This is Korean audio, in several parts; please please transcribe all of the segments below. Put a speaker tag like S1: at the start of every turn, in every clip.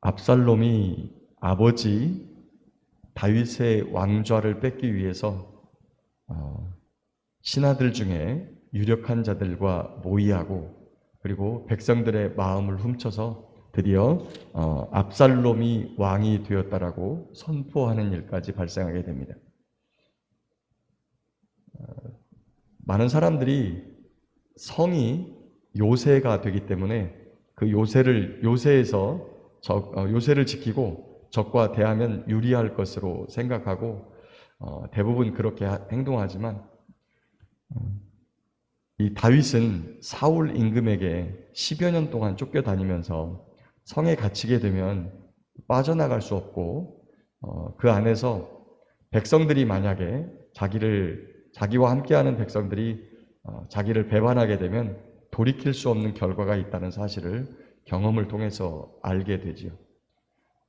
S1: 압살롬이 아버지 다윗의 왕좌를 뺏기 위해서 신하들 중에 유력한 자들과 모의하고 그리고 백성들의 마음을 훔쳐서 드디어 압살롬이 왕이 되었다라고 선포하는 일까지 발생하게 됩니다. 많은 사람들이 성이 요새가 되기 때문에 그 요새에서 요새를 지키고 적과 대하면 유리할 것으로 생각하고 대부분 그렇게 행동하지만 이 다윗은 사울 임금에게 10여 년 동안 쫓겨다니면서 성에 갇히게 되면 빠져나갈 수 없고 그 안에서 백성들이 만약에 자기와 함께하는 백성들이 자기를 배반하게 되면 돌이킬 수 없는 결과가 있다는 사실을 경험을 통해서 알게 되지요.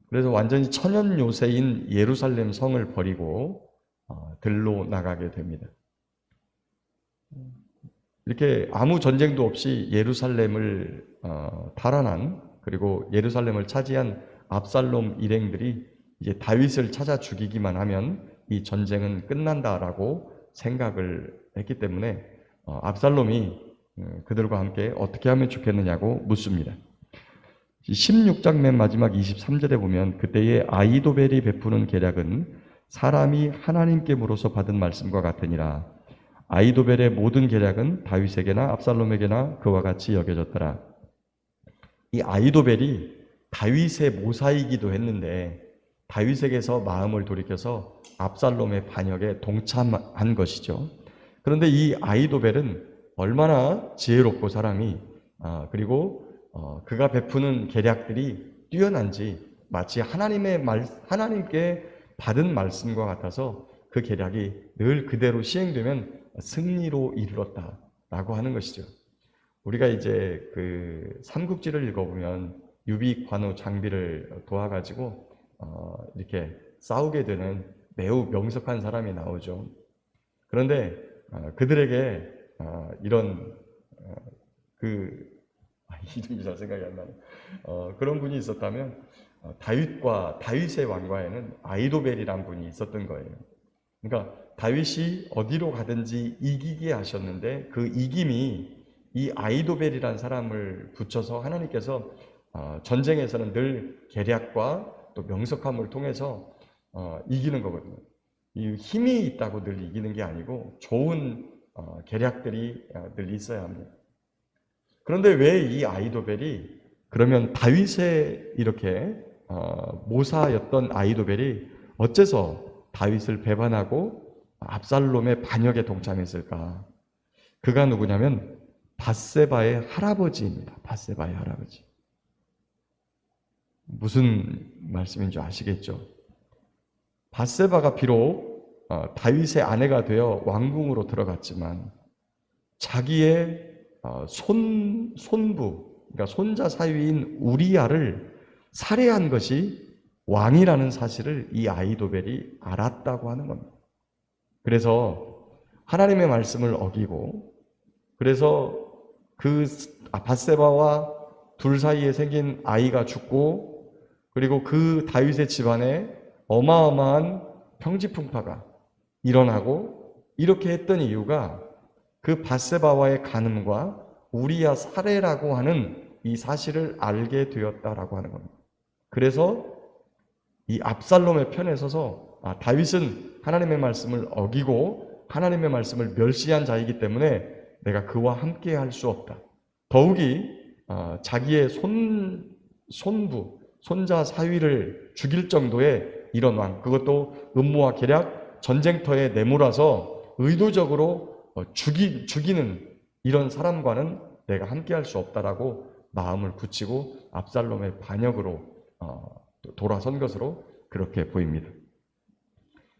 S1: 그래서 완전히 천연 요새인 예루살렘 성을 버리고 들로 나가게 됩니다. 이렇게 아무 전쟁도 없이 예루살렘을 탈환한 그리고 예루살렘을 차지한 압살롬 일행들이 이제 다윗을 찾아 죽이기만 하면 이 전쟁은 끝난다라고 생각을 했기 때문에 압살롬이 그들과 함께 어떻게 하면 좋겠느냐고 묻습니다. 16장 맨 마지막 23절에 보면 그때의 아히도벨이 베푸는 계략은 사람이 하나님께 물어서 받은 말씀과 같으니라. 아히도벨의 모든 계략은 다윗에게나 압살롬에게나 그와 같이 여겨졌더라. 이 아히도벨이 다윗의 모사이기도 했는데 다윗에게서 마음을 돌이켜서 압살롬의 반역에 동참한 것이죠. 그런데 이 아히도벨은 얼마나 지혜롭고 사람이 그리고 그가 베푸는 계략들이 뛰어난지 마치 하나님께 받은 말씀과 같아서 그 계략이 늘 그대로 시행되면 승리로 이르렀다라고 하는 것이죠. 우리가 이제 그 삼국지를 읽어보면 유비, 관우, 장비를 도와가지고 이렇게 싸우게 되는 매우 명석한 사람이 나오죠. 그런데 그들에게 이런 이름이 잘 생각이 안 나네. 그런 분이 있었다면 다윗의 왕과에는 아히도벨이란 분이 있었던 거예요. 그러니까 다윗이 어디로 가든지 이기게 하셨는데 그 이김이 이 아히도벨이란 사람을 붙여서 하나님께서 전쟁에서는 늘 계략과 또 명석함을 통해서 이기는 거거든요. 이 힘이 있다고 늘 이기는 게 아니고 좋은 계략들이 늘 있어야 합니다. 그런데 왜 이 아히도벨이 그러면 다윗의 이렇게 모사였던 아히도벨이 어째서 다윗을 배반하고 압살롬의 반역에 동참했을까? 그가 누구냐면 밧세바의 할아버지입니다. 밧세바의 할아버지. 무슨 말씀인 줄 아시겠죠? 밧세바가 비록 다윗의 아내가 되어 왕궁으로 들어갔지만 자기의 손부, 그러니까 손자 사위인 우리야를 살해한 것이 왕이라는 사실을 이 아히도벨이 알았다고 하는 겁니다. 그래서 하나님의 말씀을 어기고 그래서 그 밧세바와 둘 사이에 생긴 아이가 죽고 그리고 그 다윗의 집안에 어마어마한 평지풍파가 일어나고 이렇게 했던 이유가 그 밧세바와의 간음과 우리야 살해라고 하는 이 사실을 알게 되었다라고 하는 겁니다. 그래서 이 압살롬의 편에 서서 다윗은 하나님의 말씀을 어기고 하나님의 말씀을 멸시한 자이기 때문에 내가 그와 함께 할 수 없다. 더욱이 자기의 손부, 손자 사위를 죽일 정도의 이런 왕, 그것도 음모와 계략, 전쟁터에 내몰아서 의도적으로 죽이는 이런 사람과는 내가 함께 할 수 없다라고 마음을 굳히고 압살롬의 반역으로 돌아선 것으로 그렇게 보입니다.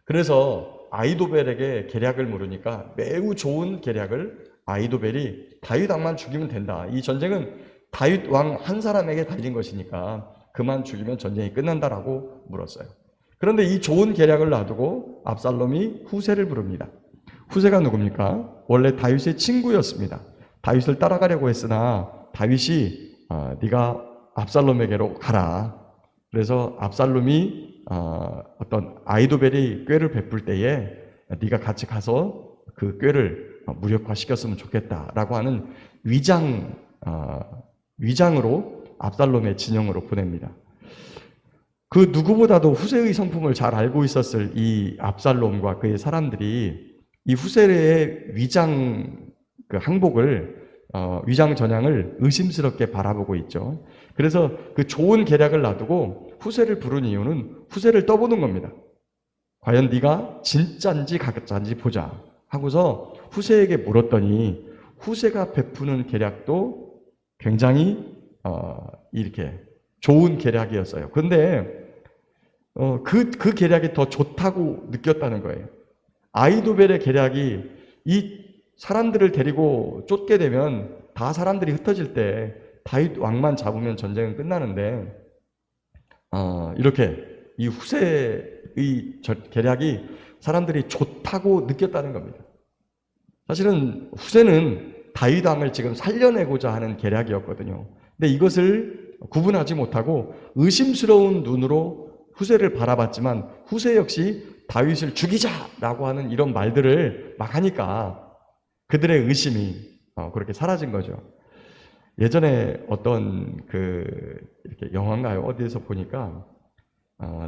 S1: 그래서 아히도벨에게 계략을 물으니까 매우 좋은 계략을 아히도벨이 다윗 왕만 죽이면 된다. 이 전쟁은 다윗 왕 한 사람에게 달린 것이니까 그만 죽이면 전쟁이 끝난다라고 물었어요. 그런데 이 좋은 계략을 놔두고 압살롬이 후세를 부릅니다. 후세가 누굽니까? 원래 다윗의 친구였습니다. 다윗을 따라가려고 했으나 다윗이 네가 압살롬에게로 가라. 그래서 압살롬이 어떤 아이도벨이 꾀를 베풀 때에 네가 같이 가서 그 꾀를 무력화시켰으면 좋겠다라고 하는 위장으로 압살롬의 진영으로 보냅니다. 그 누구보다도 후세의 성품을 잘 알고 있었을 이 압살롬과 그의 사람들이 이 후세의 위장 그 항복을 위장 전향을 의심스럽게 바라보고 있죠. 그래서 그 좋은 계략을 놔두고 후세를 부른 이유는 후세를 떠보는 겁니다. 과연 네가 진짜인지 가짜인지 보자 하고서 후세에게 물었더니 후세가 베푸는 계략도 굉장히 이렇게 좋은 계략이었어요. 그런데 그 계략이 더 좋다고 느꼈다는 거예요. 아이도벨의 계략이 이 사람들을 데리고 쫓게 되면 다 사람들이 흩어질 때 다윗 왕만 잡으면 전쟁은 끝나는데 이렇게 이 후세의 계략이 사람들이 좋다고 느꼈다는 겁니다. 사실은 후세는 다윗 왕을 지금 살려내고자 하는 계략이었거든요. 근데 이것을 구분하지 못하고 의심스러운 눈으로 후세를 바라봤지만 후세 역시 다윗을 죽이자라고 하는 이런 말들을 막 하니까 그들의 의심이 그렇게 사라진 거죠. 예전에 어떤 이렇게 영화인가요? 어디에서 보니까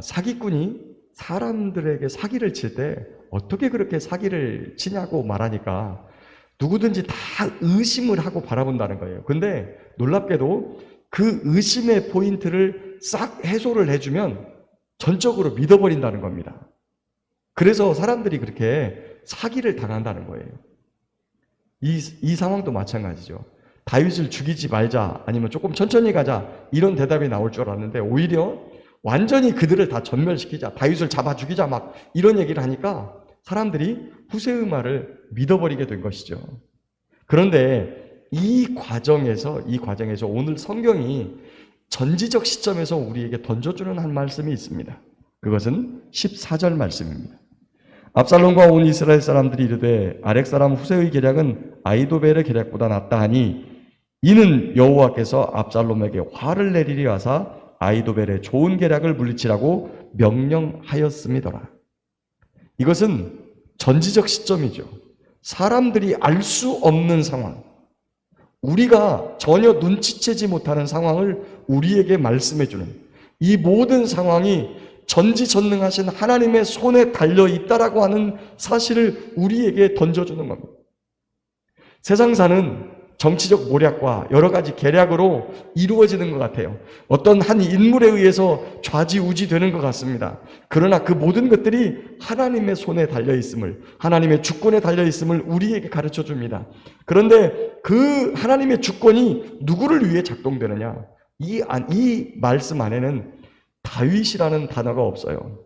S1: 사기꾼이 사람들에게 사기를 칠 때 어떻게 그렇게 사기를 치냐고 말하니까 누구든지 다 의심을 하고 바라본다는 거예요. 근데 놀랍게도 그 의심의 포인트를 싹 해소를 해주면 전적으로 믿어버린다는 겁니다. 그래서 사람들이 그렇게 사기를 당한다는 거예요. 이 상황도 마찬가지죠. 다윗을 죽이지 말자 아니면 조금 천천히 가자 이런 대답이 나올 줄 알았는데 오히려 완전히 그들을 다 전멸시키자, 다윗을 잡아 죽이자 막 이런 얘기를 하니까 사람들이 후세의 말을 믿어버리게 된 것이죠. 그런데 이 과정에서 오늘 성경이 전지적 시점에서 우리에게 던져주는 한 말씀이 있습니다. 그것은 14절 말씀입니다. 압살롬과 온 이스라엘 사람들이 이르되 아렉 사람 후세의 계략은 아이도벨의 계략보다 낫다 하니 이는 여호와께서 압살롬에게 화를 내리리 하사 아이도벨의 좋은 계략을 물리치라고 명령하였음이더라. 이것은 전지적 시점이죠. 사람들이 알 수 없는 상황, 우리가 전혀 눈치채지 못하는 상황을 우리에게 말씀해주는 이 모든 상황이 전지전능하신 하나님의 손에 달려있다라고 하는 사실을 우리에게 던져주는 겁니다. 세상사는 정치적 모략과 여러 가지 계략으로 이루어지는 것 같아요. 어떤 한 인물에 의해서 좌지우지 되는 것 같습니다. 그러나 그 모든 것들이 하나님의 손에 달려있음을, 하나님의 주권에 달려있음을 우리에게 가르쳐 줍니다. 그런데 그 하나님의 주권이 누구를 위해 작동되느냐? 이 말씀 안에는 다윗이라는 단어가 없어요.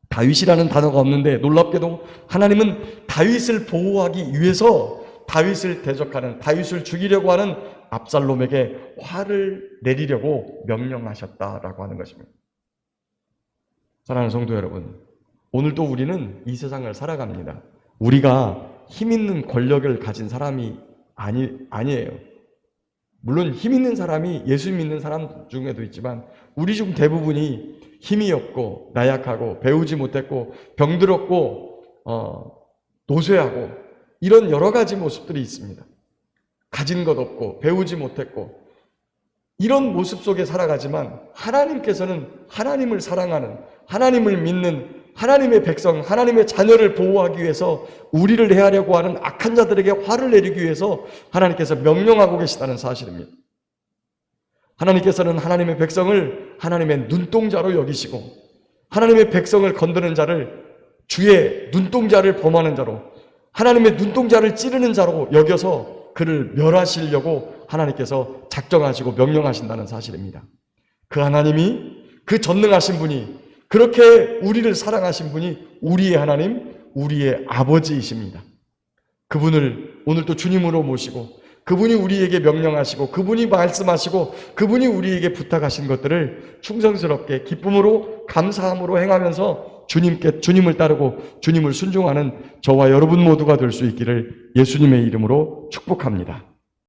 S1: 다윗이라는 단어가 없는데 놀랍게도 하나님은 다윗을 보호하기 위해서 다윗을 대적하는, 다윗을 죽이려고 하는 압살롬에게 화를 내리려고 명령하셨다라고 하는 것입니다. 사랑하는 성도 여러분, 오늘도 우리는 이 세상을 살아갑니다. 우리가 힘 있는 권력을 가진 사람이 아니에요. 물론 힘 있는 사람이 예수 믿는 사람 중에도 있지만 우리 중 대부분이 힘이 없고 나약하고 배우지 못했고 병들었고 노쇠하고 이런 여러 가지 모습들이 있습니다. 가진 것 없고 배우지 못했고 이런 모습 속에 살아가지만 하나님께서는 하나님을 사랑하는, 하나님을 믿는 하나님의 백성, 하나님의 자녀를 보호하기 위해서 우리를 해하려고 하는 악한 자들에게 화를 내리기 위해서 하나님께서 명령하고 계시다는 사실입니다. 하나님께서는 하나님의 백성을 하나님의 눈동자로 여기시고 하나님의 백성을 건드는 자를 주의 눈동자를 범하는 자로, 하나님의 눈동자를 찌르는 자로 여겨서 그를 멸하시려고 하나님께서 작정하시고 명령하신다는 사실입니다. 그 하나님이, 그 전능하신 분이, 그렇게 우리를 사랑하신 분이 우리의 하나님, 우리의 아버지이십니다. 그분을 오늘도 주님으로 모시고 그분이 우리에게 명령하시고 그분이 말씀하시고 그분이 우리에게 부탁하신 것들을 충성스럽게 기쁨으로 감사함으로 행하면서 주님을 따르고 주님을 순종하는 저와 여러분 모두가 될 수 있기를 예수님의 이름으로 축복합니다.